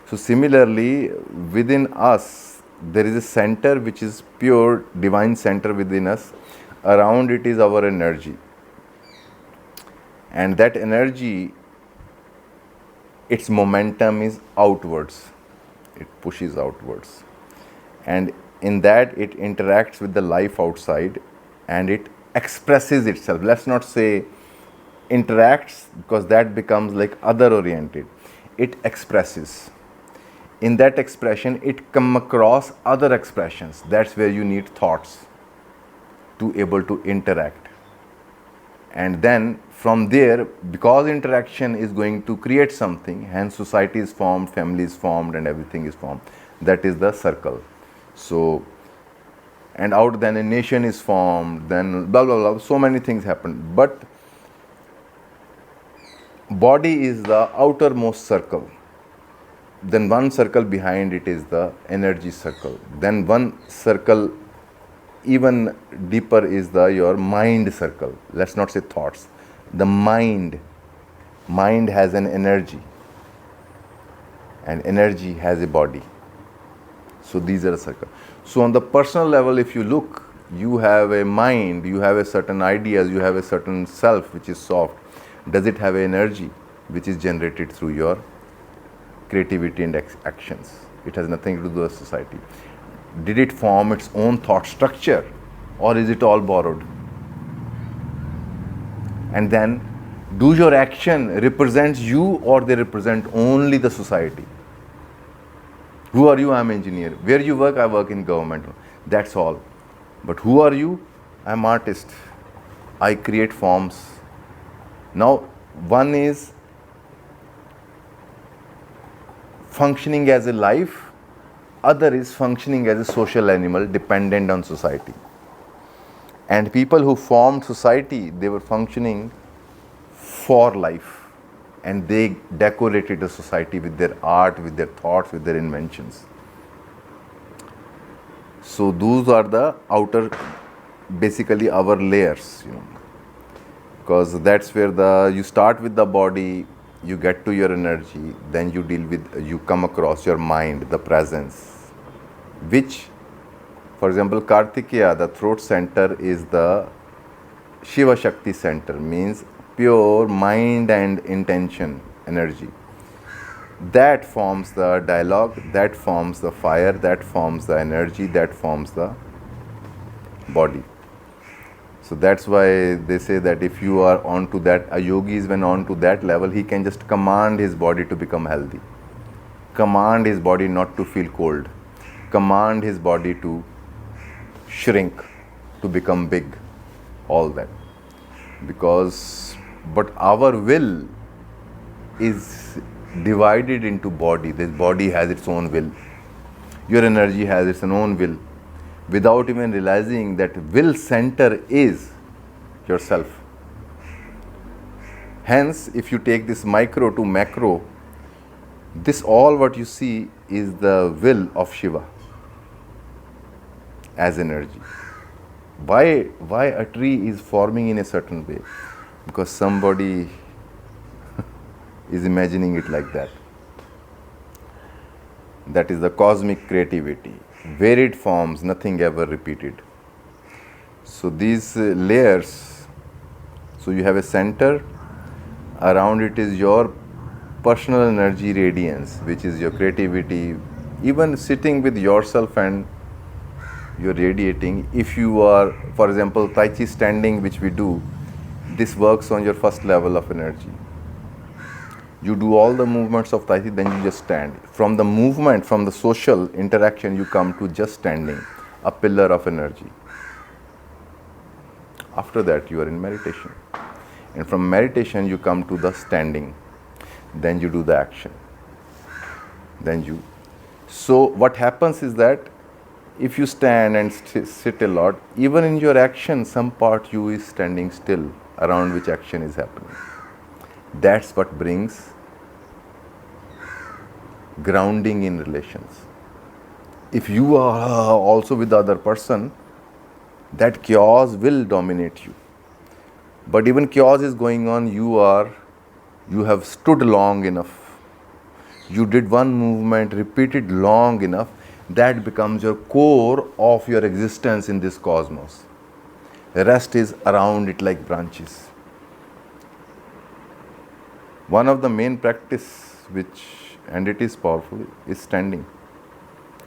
S1: So similarly, within us, there is a center which is pure divine center within us. Around it is our energy. And that energy, its momentum is outwards. It pushes outwards. And in that, it interacts with the life outside and it expresses itself. Let's not say interacts, because that becomes like other oriented. It expresses. In that expression, it comes across other expressions. That's where you need thoughts to able to interact. And then from there, because interaction is going to create something, hence society is formed, family is formed, and everything is formed. That is the circle. So, and out then a nation is formed, then blah blah blah, so many things happen. But body is the outermost circle. Then one circle behind it is the energy circle. Then one circle even deeper is your mind circle. Let's not say thoughts. The mind has an energy, and energy has a body. So these are the circles. So on the personal level, if you look, you have a mind, you have a certain ideas, you have a certain self which is soft. Does it have energy which is generated through your creativity and actions? It has nothing to do with society. Did it form its own thought structure, or is it all borrowed? And then, do your action represent you, or they represent only the society? Who are you? I'm an engineer. Where you work? I work in government. That's all. But who are you? I'm artist. I create forms. Now, one is functioning as a life, other is functioning as a social animal dependent on society. And people who formed society, they were functioning for life. And they decorated the society with their art, with their thoughts, with their inventions. So those are the outer, basically our layers, because that's where you start with the body, you get to your energy, then you come across your mind, the presence, which, for example, Kartikeya, the throat center is the Shiva Shakti center, means pure mind and intention energy. That forms the dialogue, that forms the fire, that forms the energy, that forms the body. So that's why they say that if you are on to that, a yogi is when on to that level, he can just command his body to become healthy, command his body not to feel cold, command his body to shrink, to become big, all that. But our will is divided into body. This body has its own will. Your energy has its own will. Without even realizing that will center is yourself. Hence, if you take this micro to macro, this all what you see is the will of Shiva as energy. Why a tree is forming in a certain way? Because somebody is imagining it like that. That is the cosmic creativity. Varied forms, nothing ever repeated. So these layers, so you have a center, around it is your personal energy radiance, which is your creativity. Even sitting with yourself and you're radiating. If you are, for example, Tai Chi standing, which we do, this works on your first level of energy. You do all the movements of Tai Chi, then you just stand. From the movement, from the social interaction, you come to just standing, a pillar of energy. After that, you are in meditation. And from meditation, you come to the standing. Then you do the action. So what happens is that if you stand and sit a lot, even in your action, some part you is standing still, around which action is happening. That's what brings grounding in relations. If you are also with the other person, that chaos will dominate you. But even chaos is going on, you have stood long enough. You did one movement, repeated long enough, that becomes your core of your existence in this cosmos. The rest is around it like branches. One of the main practice and it is powerful, is standing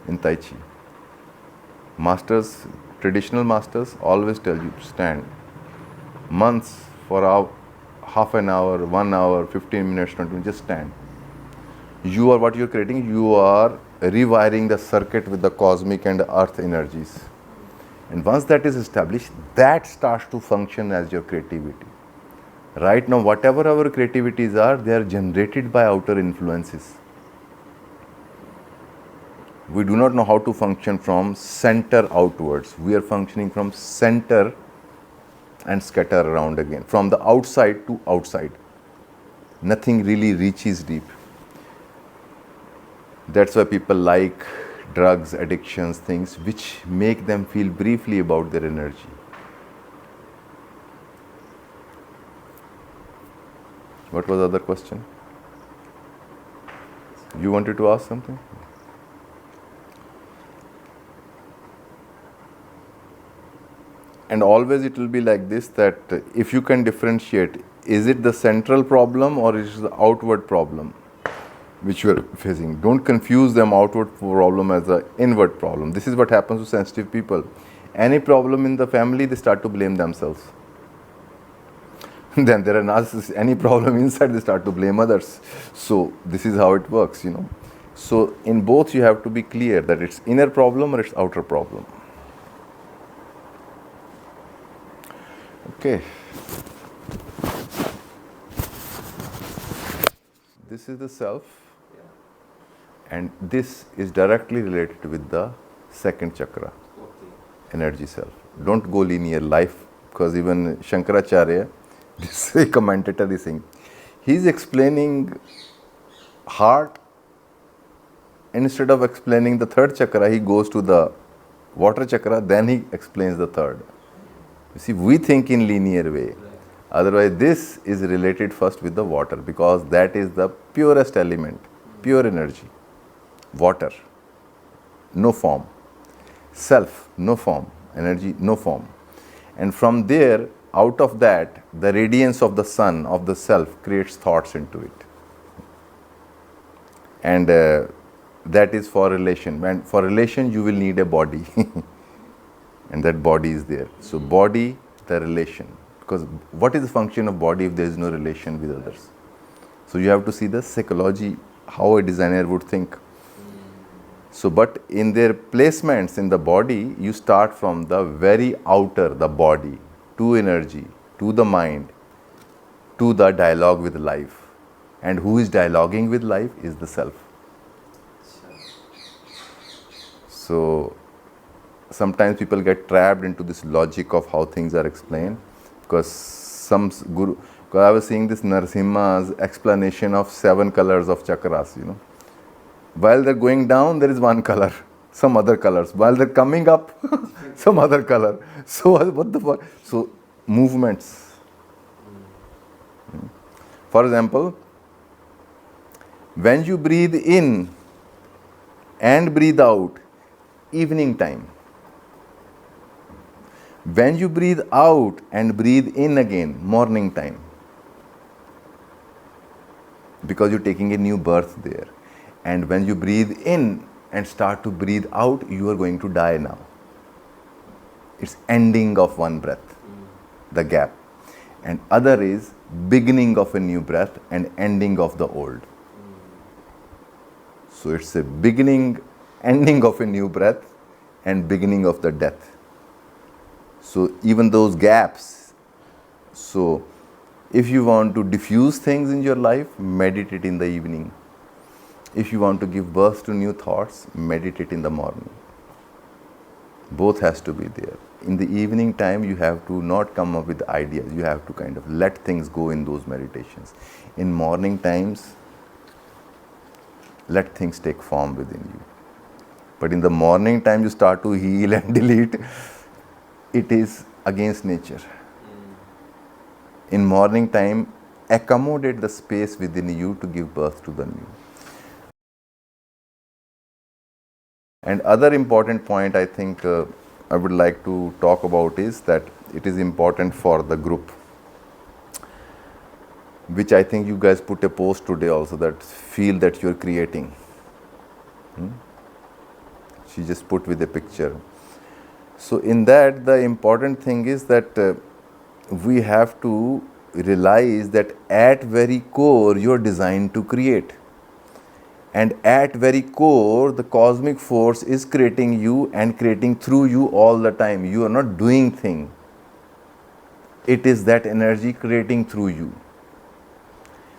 S1: in Tai Chi. Traditional masters always tell you to stand. Months for half an hour, 1 hour, 15 minutes, 20 minutes, just stand. What you're creating, you are rewiring the circuit with the cosmic and earth energies. And once that is established, that starts to function as your creativity. Right now, whatever our creativities are, they are generated by outer influences. We do not know how to function from center outwards. We are functioning from center and scatter around again. From the outside to outside. Nothing really reaches deep. That's why people like drugs, addictions, things which make them feel briefly about their energy. What was the other question? You wanted to ask something? And always it will be like this, that if you can differentiate, is it the central problem or is it the outward problem which you are facing? Don't confuse them outward problem as the inward problem. This is what happens to sensitive people. Any problem in the family, they start to blame themselves. Then there are narcissists, any problem inside, they start to blame others. So this is how it works, So in both you have to be clear that it's inner problem or it's outer problem. Okay. This is the self, and this is directly related with the second chakra, energy self. Don't go linear life, because even Shankaracharya, this commentator is saying, he's explaining heart, and instead of explaining the third chakra, he goes to the water chakra, then he explains the third. You see, we think in linear way. Otherwise, this is related first with the water, because that is the purest element, pure energy. Water, no form. Self, no form. Energy, no form. And from there, out of that, the radiance of the sun, of the self, creates thoughts into it. And that is for relation. And for relation, you will need a body. And that body is there. So body, the relation. Because what is the function of body if there is no relation with others? So you have to see the psychology, how a designer would think. So, but in their placements in the body, you start from the very outer, the body, to energy, to the mind, to the dialogue with life. And who is dialoguing with life is the self. So, sometimes people get trapped into this logic of how things are explained, because some guru, because I was seeing this Narasimha's explanation of 7 colors of chakras, While they're going down, there is one color, some other colors. While they're coming up, some other color. So what the fuck? So movements. For example, when you breathe in and breathe out, evening time. When you breathe out and breathe in again, morning time. Because you're taking a new birth there. And when you breathe in and start to breathe out, you are going to die now. It's ending of one breath, the gap. And other is beginning of a new breath and ending of the old. So it's a beginning, ending of a new breath and beginning of the death. So even those gaps. So if you want to diffuse things in your life, meditate in the evening. If you want to give birth to new thoughts, meditate in the morning. Both has to be there. In the evening time, you have to not come up with ideas. You have to kind of let things go in those meditations. In morning times, let things take form within you. But in the morning time, you start to heal and delete. It is against nature. In morning time, accommodate the space within you to give birth to the new. And other important point I think I would like to talk about is that it is important for the group, which I think you guys put a post today also, that feel that you're creating. She just put with a picture. So in that, the important thing is that we have to realize that at very core, you're designed to create. And at very core, the cosmic force is creating you and creating through you all the time. You are not doing thing. It is that energy creating through you.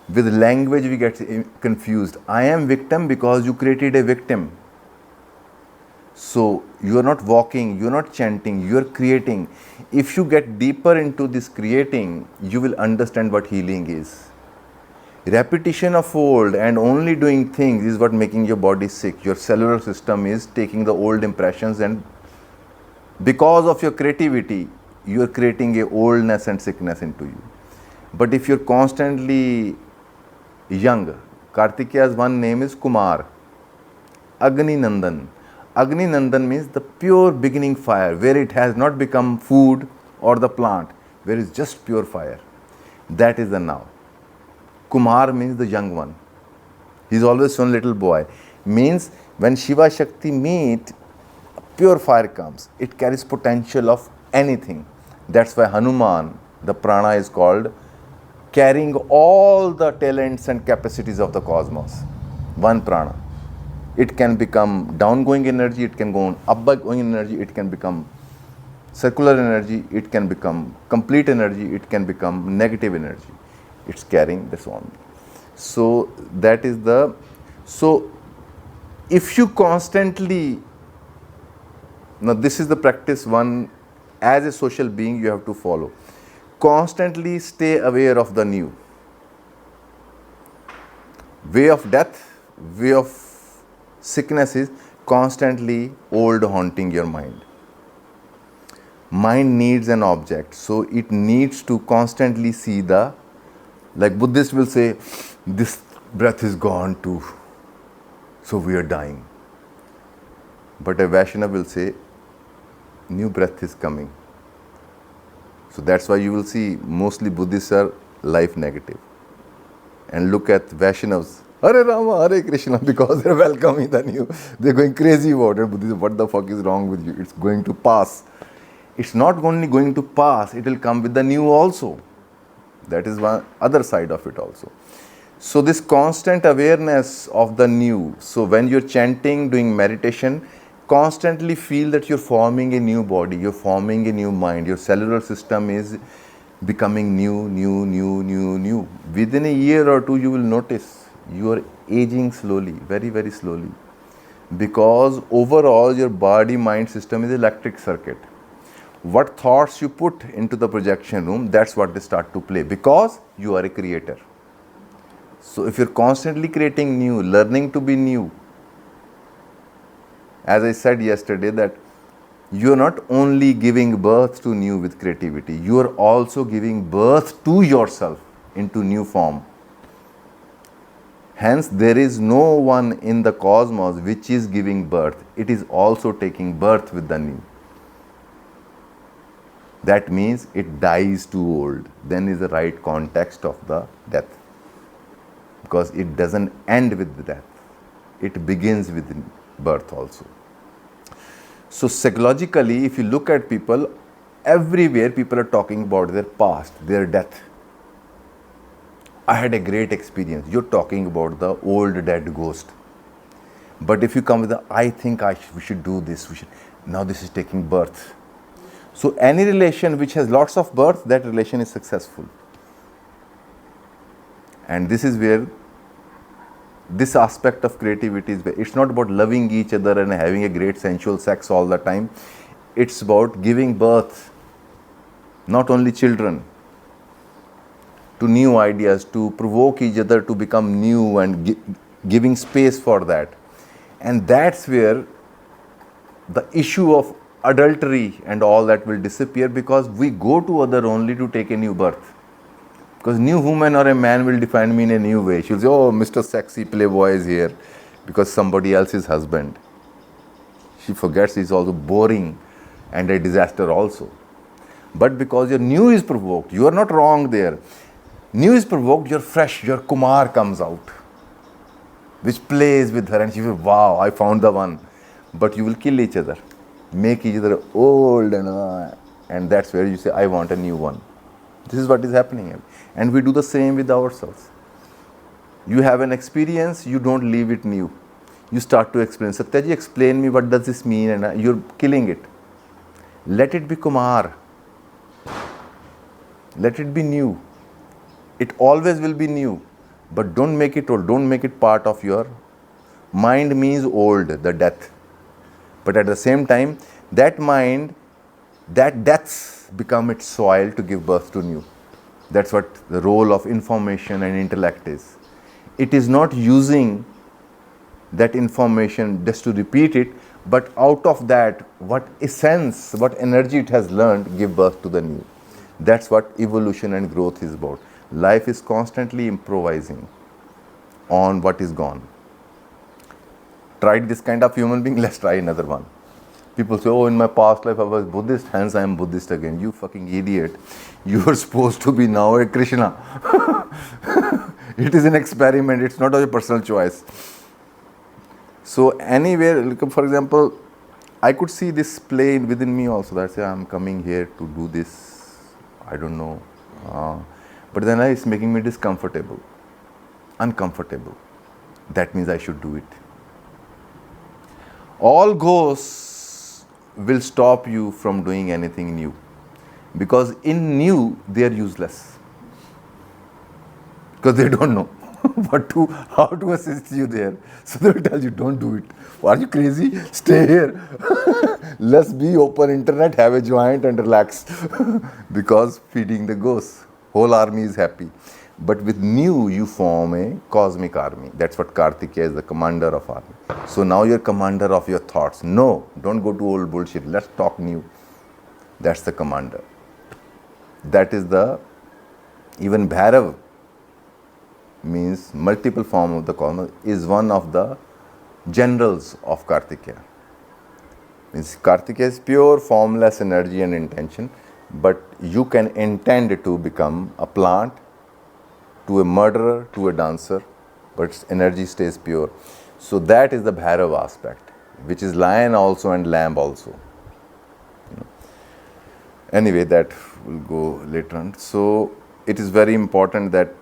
S1: With language, we get confused. I am victim because you created a victim. So you are not walking, you are not chanting, you are creating. If you get deeper into this creating, you will understand what healing is. Repetition of old and only doing things is what making your body sick. Your cellular system is taking the old impressions, and because of your creativity, you are creating a oldness and sickness into you. But if you're constantly young, Kartikeya's one name is Kumar, Agni Nandan. Agni Nandan means the pure beginning fire, where it has not become food or the plant, where it's just pure fire. That is the now. Kumar means the young one. He's always one little boy. Means when Shiva Shakti meet, pure fire comes. It carries potential of anything. That's why Hanuman, the prana is called carrying all the talents and capacities of the cosmos. One prana. It can become downgoing energy, it can go on upgoing energy, it can become circular energy, it can become complete energy, it can become negative energy. It's carrying this on. So that is the, so if you constantly, now this is the practice one, as a social being you have to follow. Constantly stay aware of the new. Way of death, way of sickness is constantly old haunting your mind. Mind needs an object, so it needs to constantly see the, like Buddhists will say, this breath is gone too, so we are dying. But a Vaishnava will say, new breath is coming. So that's why you will see mostly Buddhists are life negative. And look at Vaishnavas, Hare Rama, Hare Krishna, because they're welcoming the new. They're going crazy about it. Buddhism, what the fuck is wrong with you? It's going to pass. It's not only going to pass, it will come with the new also. That is one other side of it also. So this constant awareness of the new. So when you're chanting, doing meditation, constantly feel that you're forming a new body, you're forming a new mind, your cellular system is becoming new. Within a year or two, you will notice you are aging slowly, very, very slowly. Because overall, your body-mind system is electric circuit. What thoughts you put into the projection room, that's what they start to play, because you are a creator. So if you're constantly creating new, learning to be new, as I said yesterday, that you are not only giving birth to new with creativity, you are also giving birth to yourself into new form. Hence, there is no one in the cosmos which is giving birth. It is also taking birth with the new. That means it dies too old. Then is the right context of the death. Because it doesn't end with the death. It begins with birth also. So psychologically, if you look at people, everywhere people are talking about their past, their death. I had a great experience. You're talking about the old dead ghost. But if you come with the, I think we should do this, now this is taking birth. So any relation which has lots of birth, that relation is successful. And this is where this aspect of creativity is, it's not about loving each other and having a great sensual sex all the time. It's about giving birth, not only children, to new ideas, to provoke each other to become new and giving space for that. And that's where the issue of adultery and all that will disappear, because we go to other only to take a new birth. Because new woman or a man will define me in a new way. She'll say, oh, Mr. Sexy Playboy is here because somebody else's husband. She forgets he's also boring and a disaster also. But because your new is provoked, you are not wrong there. New is provoked, you're fresh, your Kumar comes out, which plays with her and she will, wow, I found the one. But you will kill each other, make each other old, and that's where you say, I want a new one. This is what is happening. And we do the same with ourselves. You have an experience, you don't leave it new. You start to explain. Satya Ji, explain me what does this mean, and you're killing it. Let it be Kumar. Let it be new. It always will be new, but don't make it old. Don't make it part of your mind. Means old, the death. But at the same time, that mind, that deaths become its soil to give birth to new. That's what the role of information and intellect is. It is not using that information just to repeat it, but out of that, what essence, what energy it has learned, give birth to the new. That's what evolution and growth is about. Life is constantly improvising on what is gone. Tried this kind of human being, let's try another one. People say, oh, in my past life I was Buddhist, hence I am Buddhist again. You fucking idiot. You are supposed to be now a Krishna. It is an experiment, it's not a personal choice. So anywhere, for example, I could see this play within me also. That say, I'm coming here to do this, I don't know. But then it's making me discomfortable, uncomfortable. That means I should do it. All ghosts will stop you from doing anything new, because in new they are useless, because they don't know how to assist you there. So they will tell you, don't do it. Are you crazy? Stay here. Let's be open internet, have a joint and relax. Because feeding the ghosts, whole army is happy. But with new, you form a cosmic army. That's what Kartikeya is, the commander of army. So now you're commander of your thoughts. No, don't go to old bullshit. Let's talk new. That's the commander. That is the, even Bhairav means multiple form of the cosmos, is one of the generals of Kartikeya. Means Kartikeya is pure formless energy and intention, but you can intend to become a plant, to a murderer, to a dancer, but its energy stays pure. So that is the Bhairav aspect, which is lion also and lamb also. Anyway, that will go later on. So it is very important that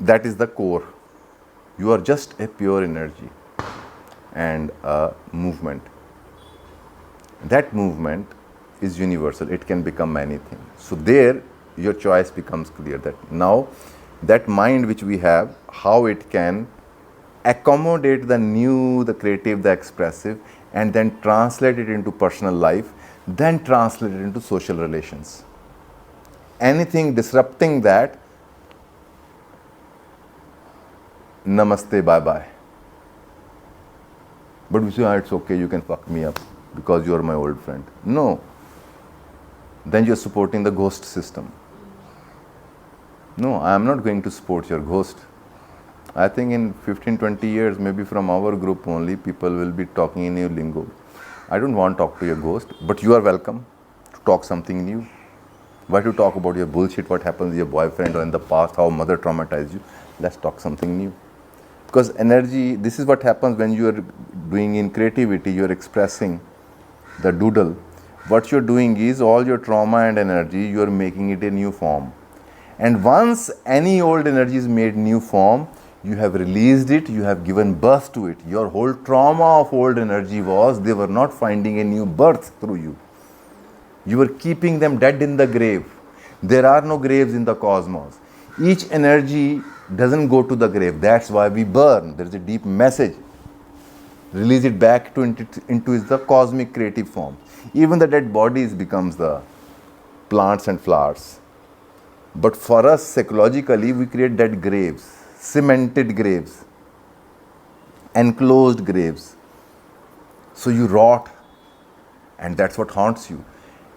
S1: that is the core. You are just a pure energy and a movement. That movement is universal. It can become anything. So there your choice becomes clear, that now that mind which we have, how it can accommodate the new, the creative, the expressive, and then translate it into personal life, then translate it into social relations. Anything disrupting that, namaste, bye bye. But we say, oh, it's okay, you can fuck me up because you are my old friend. No. Then you are supporting the ghost system. No, I am not going to support your ghost. I think in 15-20 years, maybe from our group only, people will be talking in your lingo. I don't want to talk to your ghost, but you are welcome to talk something new. Why to talk about your bullshit, what happened with your boyfriend or in the past, how mother traumatized you? Let's talk something new. Because energy, this is what happens when you are doing in creativity, you are expressing the doodle. What you are doing is all your trauma and energy, you are making it a new form. And once any old energy is made new form, you have released it, you have given birth to it. Your whole trauma of old energy was they were not finding a new birth through you. You were keeping them dead in the grave. There are no graves in the cosmos. Each energy doesn't go to the grave. That's why we burn. There is a deep message. Release it back into the cosmic creative form. Even the dead bodies becomes the plants and flowers. But for us, psychologically, we create dead graves, cemented graves, enclosed graves. So you rot, and that's what haunts you.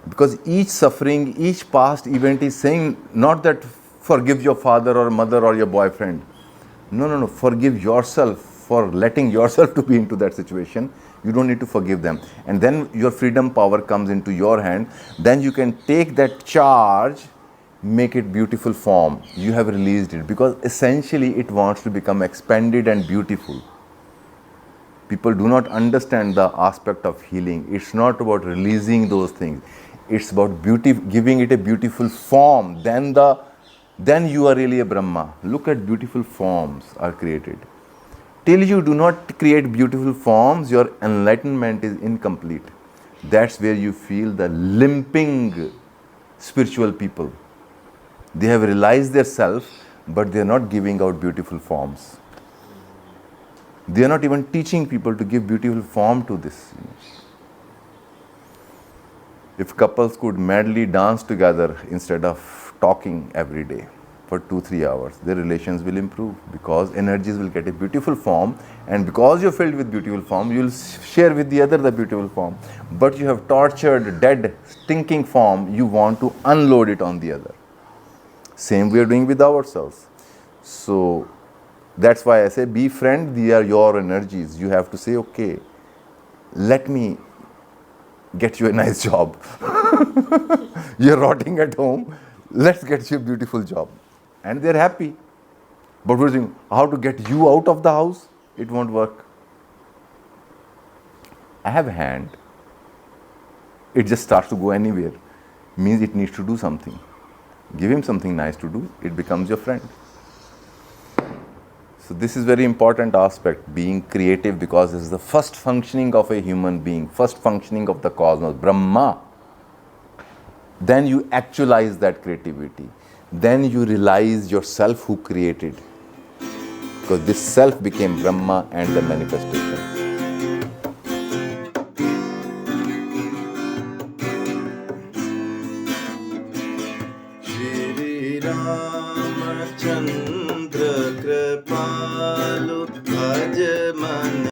S1: Because each suffering, each past event is saying not that forgive your father or mother or your boyfriend. No, forgive yourself for letting yourself to be into that situation. You don't need to forgive them. And then your freedom power comes into your hand. Then you can take that charge, make it beautiful form. You have released it because essentially it wants to become expanded and beautiful. People do not understand the aspect of healing. It's not about releasing those things. It's about beauty, giving it a beautiful form. Then you are really a Brahma. Look at beautiful forms are created. Till you do not create beautiful forms, your enlightenment is incomplete. That's where you feel the limping spiritual people. They have realized their self, but they are not giving out beautiful forms. They are not even teaching people to give beautiful form to this. If couples could madly dance together instead of talking every day for 2-3 hours, their relations will improve because energies will get a beautiful form, and because you're filled with beautiful form, you'll share with the other the beautiful form. But you have tortured, dead, stinking form, you want to unload it on the other. Same we are doing with ourselves. So that's why I say be friend, these are your energies. You have to say, okay, let me get you a nice job. You're rotting at home, let's get you a beautiful job. And they're happy. But we're saying, how to get you out of the house? It won't work. I have a hand. It just starts to go anywhere. Means it needs to do something. Give him something nice to do, it becomes your friend. So this is very important aspect, being creative, because this is the first functioning of a human being, first functioning of the cosmos, Brahma. Then you actualize that creativity. Then you realize yourself who created. Because this self became Brahma and the manifestation. Shri Ramachandra